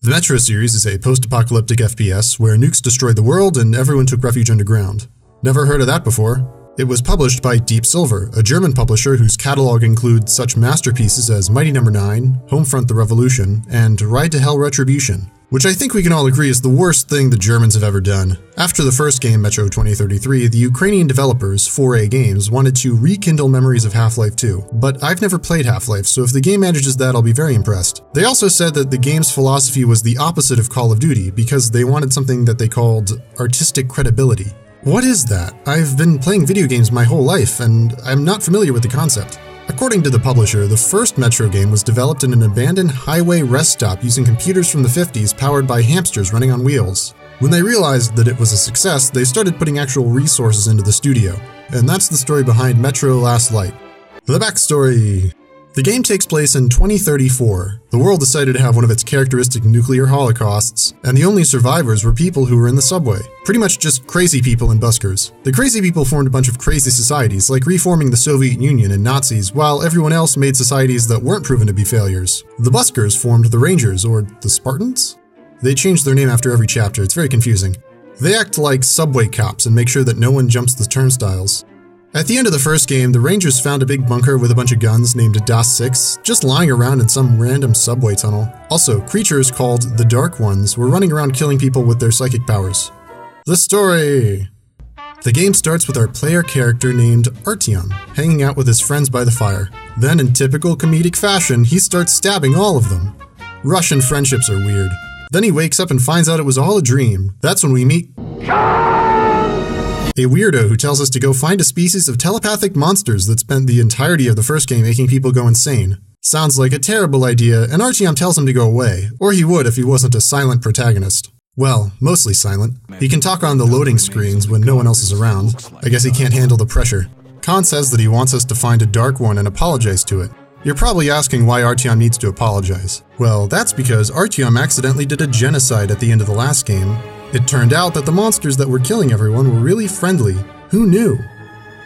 The Metro series is a post-apocalyptic FPS where nukes destroyed the world and everyone took refuge underground. Never heard of that before. It was published by Deep Silver, a German publisher whose catalog includes such masterpieces as Mighty No. 9, Homefront the Revolution, and Ride to Hell Retribution, which I think we can all agree is the worst thing the Germans have ever done. After the first game, Metro 2033, the Ukrainian developers, 4A Games, wanted to rekindle memories of Half-Life 2, but I've never played Half-Life, so if the game manages that, I'll be very impressed. They also said that the game's philosophy was the opposite of Call of Duty, because they wanted something that they called artistic credibility. What is that? I've been playing video games my whole life, and I'm not familiar with the concept. According to the publisher, the first Metro game was developed in an abandoned highway rest stop using computers from the 50s powered by hamsters running on wheels. When they realized that it was a success, they started putting actual resources into the studio. And that's the story behind Metro Last Light. The backstory. The game takes place in 2034. The world decided to have one of its characteristic nuclear holocausts, and the only survivors were people who were in the subway. Pretty much just crazy people and buskers. The crazy people formed a bunch of crazy societies, like reforming the Soviet Union and Nazis, while everyone else made societies that weren't proven to be failures. The buskers formed the Rangers, or the Spartans? They changed their name after every chapter, it's very confusing. They act like subway cops and make sure that no one jumps the turnstiles. At the end of the first game, the Rangers found a big bunker with a bunch of guns named DOS 6, just lying around in some random subway tunnel. Also, creatures called the Dark Ones were running around killing people with their psychic powers. The story! The game starts with our player character named Artyom, hanging out with his friends by the fire. Then, in typical comedic fashion, he starts stabbing all of them. Russian friendships are weird. Then he wakes up and finds out it was all a dream. That's when we meet a weirdo who tells us to go find a species of telepathic monsters that spent the entirety of the first game making people go insane. Sounds like a terrible idea, and Artyom tells him to go away, or he would if he wasn't a silent protagonist. Well, mostly silent. He can talk on the loading screens when no one else is around. I guess he can't handle the pressure. Khan says that he wants us to find a Dark One and apologize to it. You're probably asking why Artyom needs to apologize. Well, that's because Artyom accidentally did a genocide at the end of the last game. It turned out that the monsters that were killing everyone were really friendly. Who knew?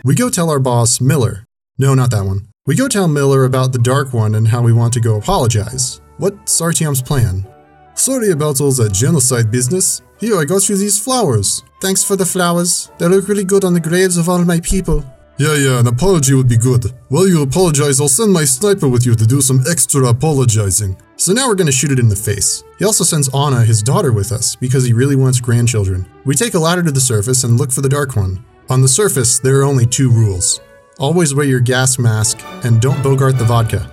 We go tell our boss, Miller. No, not that one. We go tell Miller about the Dark One and how we want to go apologize. What's Artyom's plan? Sorry about all that genocide business. Here, I got you these flowers. Thanks for the flowers. They look really good on the graves of all my people. Yeah, an apology would be good. While you apologize, I'll send my sniper with you to do some extra apologizing. So now we're gonna shoot it in the face. He also sends Anna, his daughter, with us, because he really wants grandchildren. We take a ladder to the surface and look for the Dark One. On the surface, there are only 2 rules. Always wear your gas mask, and don't bogart the vodka.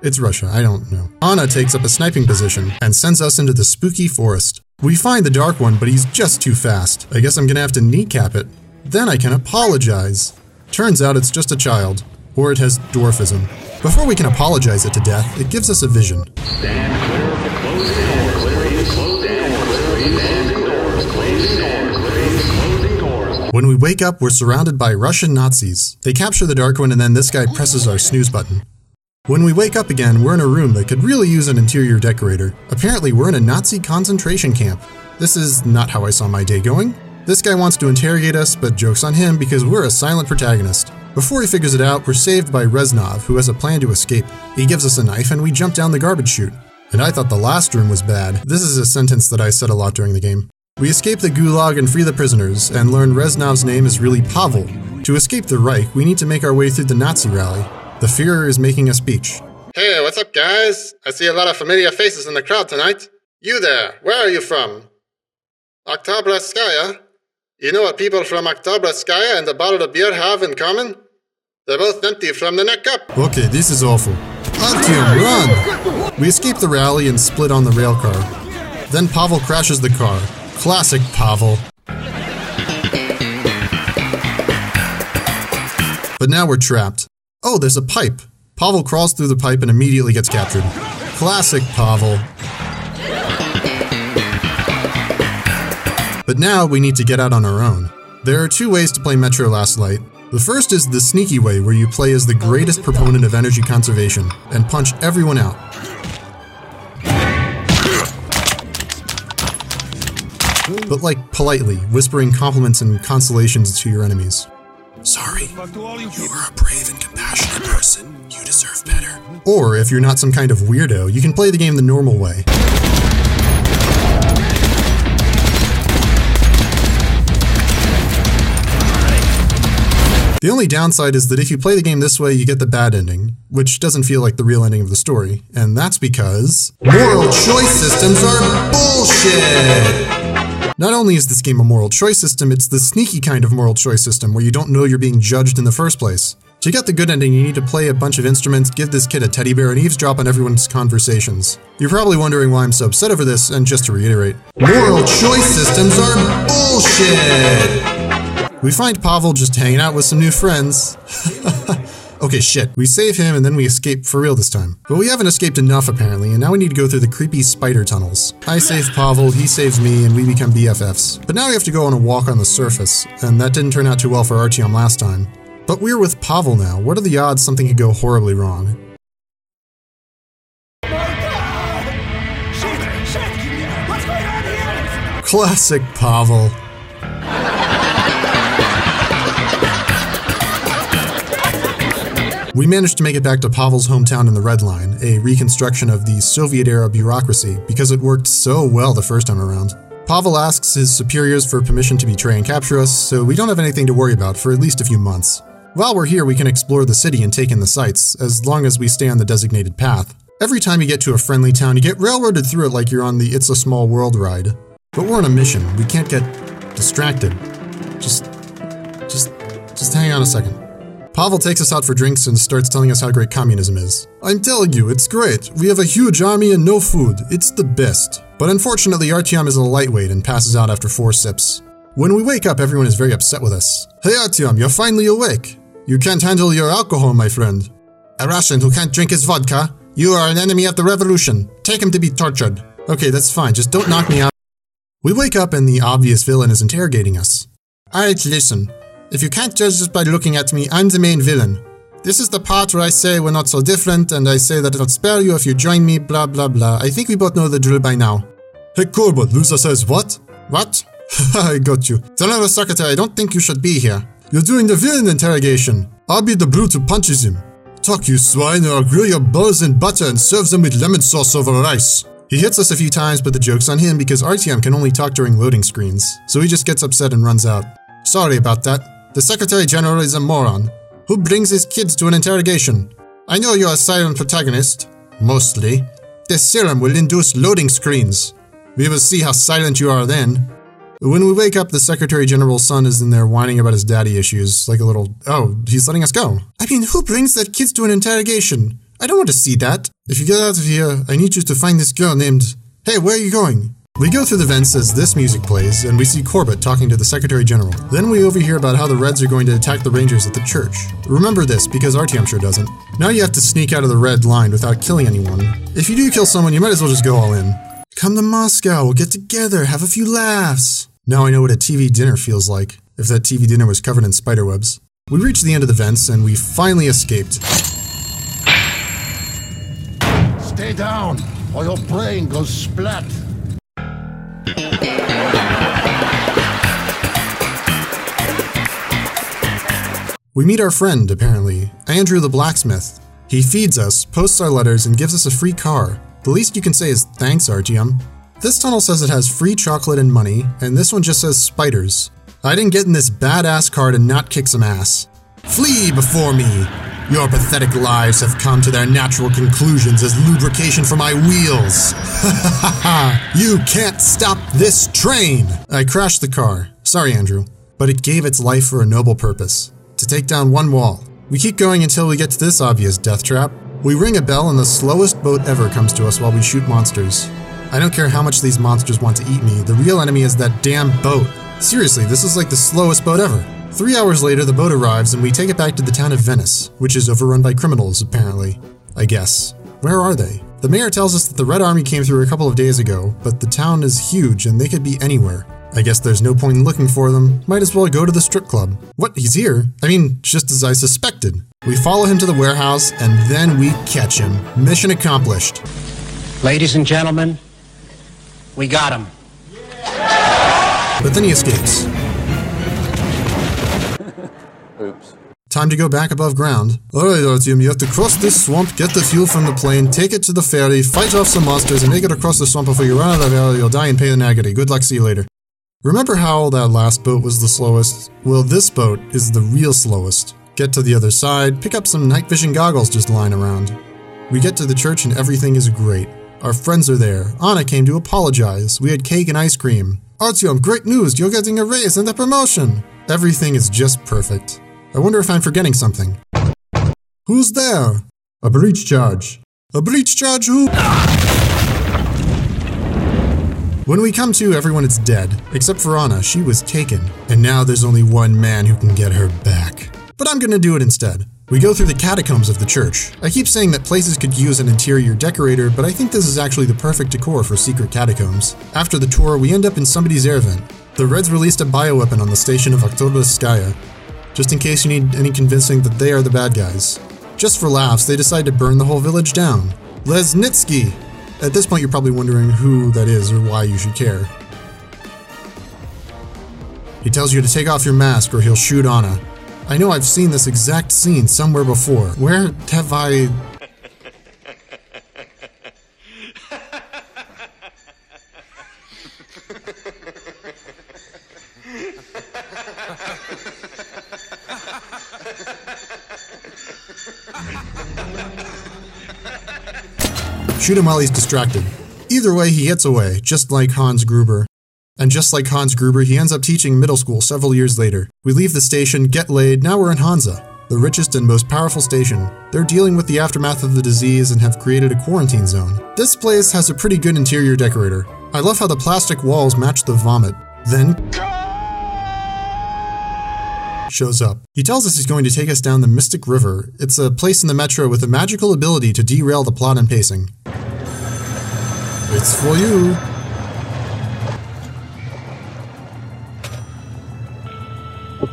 It's Russia, I don't know. Anna takes up a sniping position, and sends us into the spooky forest. We find the Dark One, but he's just too fast. I guess I'm gonna have to kneecap it. Then I can apologize. Turns out it's just a child, or it has dwarfism. Before we can apologize it to death, it gives us a vision. Stand clear of the closing doors, please. Stand clear of the closing doors, closing doors. When we wake up, we're surrounded by Russian Nazis. They capture the Dark One and then this guy presses our snooze button. When we wake up again, we're in a room that could really use an interior decorator. Apparently, we're in a Nazi concentration camp. This is not how I saw my day going. This guy wants to interrogate us, but joke's on him because we're a silent protagonist. Before he figures it out, we're saved by Reznov, who has a plan to escape. He gives us a knife and we jump down the garbage chute. And I thought the last room was bad. This is a sentence that I said a lot during the game. We escape the gulag and free the prisoners, and learn Reznov's name is really Pavel. To escape the Reich, we need to make our way through the Nazi rally. The Führer is making a speech. Hey, what's up, guys? I see a lot of familiar faces in the crowd tonight. You there, where are you from? Oktyabrskaya? You know what people from Oktyabrskaya and the bottle of beer have in common? They're both empty from the neck up. Okay, this is awful. Artyom, run! We escape the rally and split on the rail car. Then Pavel crashes the car. Classic Pavel. But now we're trapped. Oh, there's a pipe. Pavel crawls through the pipe and immediately gets captured. Classic Pavel. But now we need to get out on our own. There are 2 ways to play Metro Last Light. The first is the sneaky way, where you play as the greatest proponent of energy conservation and punch everyone out. But like politely, whispering compliments and consolations to your enemies. Sorry, you are a brave and compassionate person. You deserve better. Or if you're not some kind of weirdo, you can play the game the normal way. The only downside is that if you play the game this way, you get the bad ending, which doesn't feel like the real ending of the story, and that's because moral choice systems are bullshit! Not only is this game a moral choice system, it's the sneaky kind of moral choice system where you don't know you're being judged in the first place. To get the good ending, you need to play a bunch of instruments, give this kid a teddy bear, and eavesdrop on everyone's conversations. You're probably wondering why I'm so upset over this, and just to reiterate, moral choice systems are bullshit! We find Pavel just hanging out with some new friends. Okay, shit. We save him and then we escape for real this time. But we haven't escaped enough apparently, and now we need to go through the creepy spider tunnels. I save Pavel, he saves me, and we become BFFs. But now we have to go on a walk on the surface, and that didn't turn out too well for Artyom last time. But we're with Pavel now. What are the odds something could go horribly wrong? What's going on here? Classic Pavel. We managed to make it back to Pavel's hometown in the Red Line, a reconstruction of the Soviet-era bureaucracy, because it worked so well the first time around. Pavel asks his superiors for permission to betray and capture us, so we don't have anything to worry about for at least a few months. While we're here, we can explore the city and take in the sights, as long as we stay on the designated path. Every time you get to a friendly town, you get railroaded through it like you're on the It's a Small World ride. But we're on a mission. We can't get distracted. Just hang on a second. Pavel takes us out for drinks and starts telling us how great communism is. I'm telling you, it's great. We have a huge army and no food. It's the best. But unfortunately, Artyom is a lightweight and passes out after 4 sips. When we wake up, everyone is very upset with us. Hey Artyom, you're finally awake. You can't handle your alcohol, my friend. A Russian who can't drink his vodka? You are an enemy of the revolution. Take him to be tortured. Okay, that's fine. Just don't knock me out. We wake up and the obvious villain is interrogating us. Alright, listen. If you can't judge just by looking at me, I'm the main villain. This is the part where I say we're not so different, and I say that I'll spare you if you join me, blah blah blah. I think we both know the drill by now. Hey Corbett, loser says what? What? Haha, I got you. Tell our secretary I don't think you should be here. You're doing the villain interrogation. I'll be the brute who punches him. Talk, you swine, or I'll grill your balls in butter and serve them with lemon sauce over rice. He hits us a few times, but the joke's on him because Artyom can only talk during loading screens, so he just gets upset and runs out. Sorry about that. The Secretary General is a moron. Who brings his kids to an interrogation? I know you're a silent protagonist. Mostly. This serum will induce loading screens. We will see how silent you are then. When we wake up, the Secretary General's son is in there whining about his daddy issues, like a little, oh, he's letting us go. I mean, who brings their kids to an interrogation? I don't want to see that. If you get out of here, I need you to find this girl named... Hey, where are you going? We go through the vents as this music plays, and we see Corbett talking to the Secretary General. Then we overhear about how the Reds are going to attack the Rangers at the church. Remember this, because Artyom sure doesn't. Now you have to sneak out of the Red Line without killing anyone. If you do kill someone, you might as well just go all in. Come to Moscow, we'll get together, have a few laughs. Now I know what a TV dinner feels like, if that TV dinner was covered in spiderwebs. We reach the end of the vents, and we finally escaped. Stay down, or your brain goes splat. We meet our friend, apparently, Andrew the blacksmith. He feeds us, posts our letters, and gives us a free car. The least you can say is thanks, Artyom. This tunnel says it has free chocolate and money, and this one just says spiders. I didn't get in this badass car to not kick some ass. Flee before me! Your pathetic lives have come to their natural conclusions as lubrication for my wheels. Ha ha ha! You can't stop this train! I crashed the car. Sorry, Andrew. But it gave its life for a noble purpose. To take down one wall. We keep going until we get to this obvious death trap. We ring a bell and the slowest boat ever comes to us while we shoot monsters. I don't care how much these monsters want to eat me, the real enemy is that damn boat. Seriously, this is like the slowest boat ever. 3 hours later, the boat arrives and we take it back to the town of Venice, which is overrun by criminals, apparently. I guess. Where are they? The mayor tells us that the Red Army came through a couple of days ago, but the town is huge and they could be anywhere. I guess there's no point in looking for them. Might as well go to the strip club. What? He's here? I mean, just as I suspected. We follow him to the warehouse and then we catch him. Mission accomplished. Ladies and gentlemen, we got him. But then he escapes. Oops. Time to go back above ground. Alright Artyom, you have to cross this swamp, get the fuel from the plane, take it to the ferry, fight off some monsters, and make it across the swamp before you run out of air, you'll die and pay the nagity. Good luck, see you later. Remember how that last boat was the slowest? Well, this boat is the real slowest. Get to the other side, pick up some night vision goggles just lying around. We get to the church and everything is great. Our friends are there. Anna came to apologize. We had cake and ice cream. Artyom, great news! You're getting a raise and a promotion! Everything is just perfect. I wonder if I'm forgetting something. Who's there? A breach charge. A breach charge who? When we come to, everyone is dead. Except for Anna, she was taken. And now there's only one man who can get her back. But I'm gonna do it instead. We go through the catacombs of the church. I keep saying that places could use an interior decorator, but I think this is actually the perfect decor for secret catacombs. After the tour, we end up in somebody's air vent. The Reds released a bioweapon on the station of Oktoberskaya, just in case you need any convincing that they are the bad guys. Just for laughs, they decide to burn the whole village down. Lesnitsky! At this point, you're probably wondering who that is or why you should care. He tells you to take off your mask or he'll shoot Anna. I know I've seen this exact scene somewhere before. Where have I... Shoot him while he's distracted. Either way, he gets away, just like Hans Gruber. And just like Hans Gruber, he ends up teaching middle school several years later. We leave the station, get laid, now we're in Hansa, the richest and most powerful station. They're dealing with the aftermath of the disease and have created a quarantine zone. This place has a pretty good interior decorator. I love how the plastic walls match the vomit. Then shows up. He tells us he's going to take us down the Mystic River. It's a place in the metro with a magical ability to derail the plot and pacing. It's for you.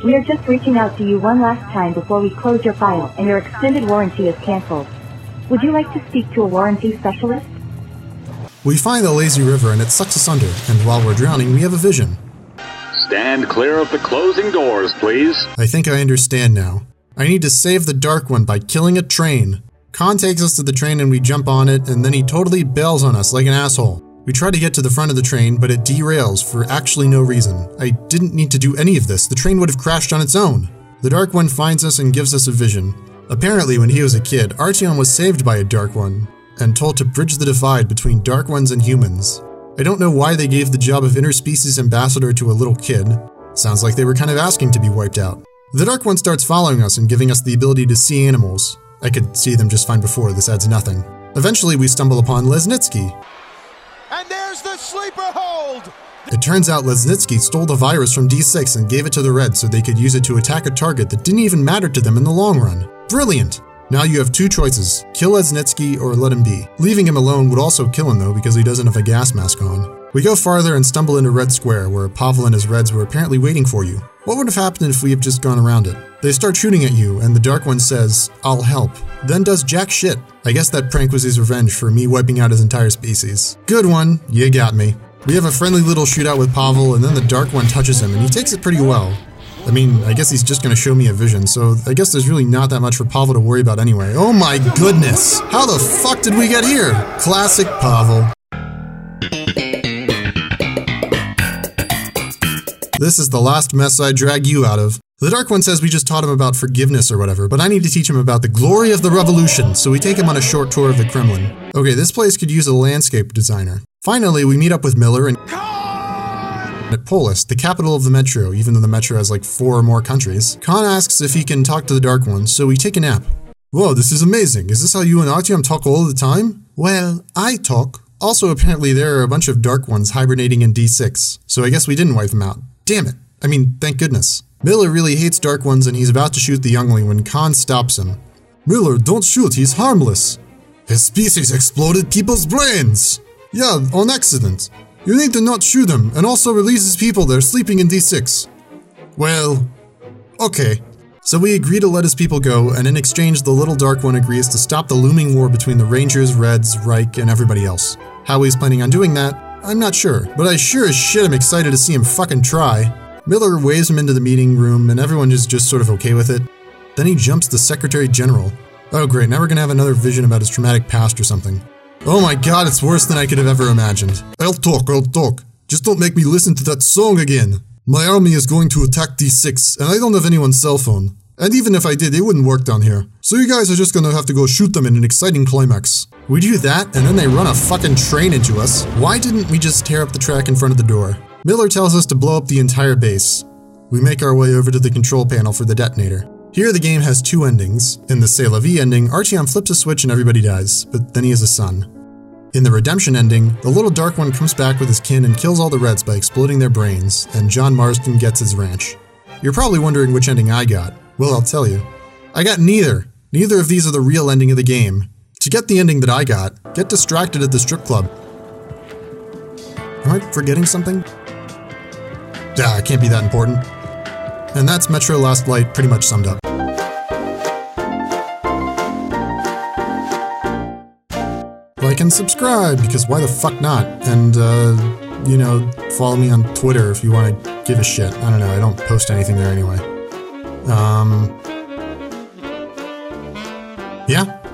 We are just reaching out to you one last time before we close your file and your extended warranty is cancelled. Would you like to speak to a warranty specialist? We find the lazy river and it sucks us under, and while we're drowning, we have a vision. Stand clear of the closing doors, please. I think I understand now. I need to save the Dark One by killing a train. Khan takes us to the train and we jump on it, and then he totally bails on us like an asshole. We try to get to the front of the train, but it derails for actually no reason. I didn't need to do any of this. The train would have crashed on its own. The Dark One finds us and gives us a vision. Apparently, when he was a kid, Artyom was saved by a Dark One and told to bridge the divide between Dark Ones and humans. I don't know why they gave the job of interspecies ambassador to a little kid. Sounds like they were kind of asking to be wiped out. The Dark One starts following us and giving us the ability to see animals. I could see them just fine before, this adds nothing. Eventually, we stumble upon Lesnitsky. And there's the sleeper hold! It turns out Lesnitsky stole the virus from D6 and gave it to the Reds so they could use it to attack a target that didn't even matter to them in the long run. Brilliant! Now you have two choices, kill Lesnitsky or let him be. Leaving him alone would also kill him though because he doesn't have a gas mask on. We go farther and stumble into Red Square where Pavel and his Reds were apparently waiting for you. What would have happened if we had just gone around it? They start shooting at you and the Dark One says, "I'll help," then does jack shit. I guess that prank was his revenge for me wiping out his entire species. Good one, you got me. We have a friendly little shootout with Pavel and then the Dark One touches him and he takes it pretty well. I mean, I guess he's just gonna show me a vision, so I guess there's really not that much for Pavel to worry about anyway. Oh my goodness! How the fuck did we get here? Classic Pavel. This is the last mess I drag you out of. The Dark One says we just taught him about forgiveness or whatever, but I need to teach him about the glory of the revolution, so we take him on a short tour of the Kremlin. Okay, this place could use a landscape designer. Finally, we meet up with Miller and at Polis, the capital of the Metro, even though the Metro has like 4 or more countries. Khan asks if he can talk to the Dark One, so we take a nap. Whoa, this is amazing. Is this how you and Artyom talk all the time? Well, I talk. Also, apparently there are a bunch of Dark Ones hibernating in D6, so I guess we didn't wipe them out. Damn it. I mean, thank goodness. Miller really hates Dark Ones and he's about to shoot the youngling when Khan stops him. Miller, don't shoot, he's harmless. His species exploded people's brains. Yeah, on accident. You need to not shoot him, and also release his people that are sleeping in D6. Well, okay. So we agree to let his people go, and in exchange the little Dark One agrees to stop the looming war between the Rangers, Reds, Reich, and everybody else. How he's planning on doing that, I'm not sure, but I sure as shit am excited to see him fucking try. Miller waves him into the meeting room, and everyone is just sort of okay with it. Then he jumps the Secretary General. Oh great, now we're gonna have another vision about his traumatic past or something. Oh my god, it's worse than I could have ever imagined. I'll talk. Just don't make me listen to that song again. My army is going to attack D6, and I don't have anyone's cell phone. And even if I did, it wouldn't work down here. So you guys are just gonna have to go shoot them in an exciting climax. We do that, and then they run a fucking train into us. Why didn't we just tear up the track in front of the door? Miller tells us to blow up the entire base. We make our way over to the control panel for the detonator. Here the game has two endings. In the C'est la vie ending, Artyom flips a switch and everybody dies, but then he has a son. In the Redemption ending, the little dark one comes back with his kin and kills all the Reds by exploding their brains, and John Marsden gets his ranch. You're probably wondering which ending I got. Well, I'll tell you. I got neither. Neither of these are the real ending of the game. To get the ending that I got, get distracted at the strip club. Am I forgetting something? It can't be that important. And that's Metro Last Light pretty much summed up. Like and subscribe, because why the fuck not? And, follow me on Twitter if you want to give a shit. I don't know, I don't post anything there anyway. Yeah.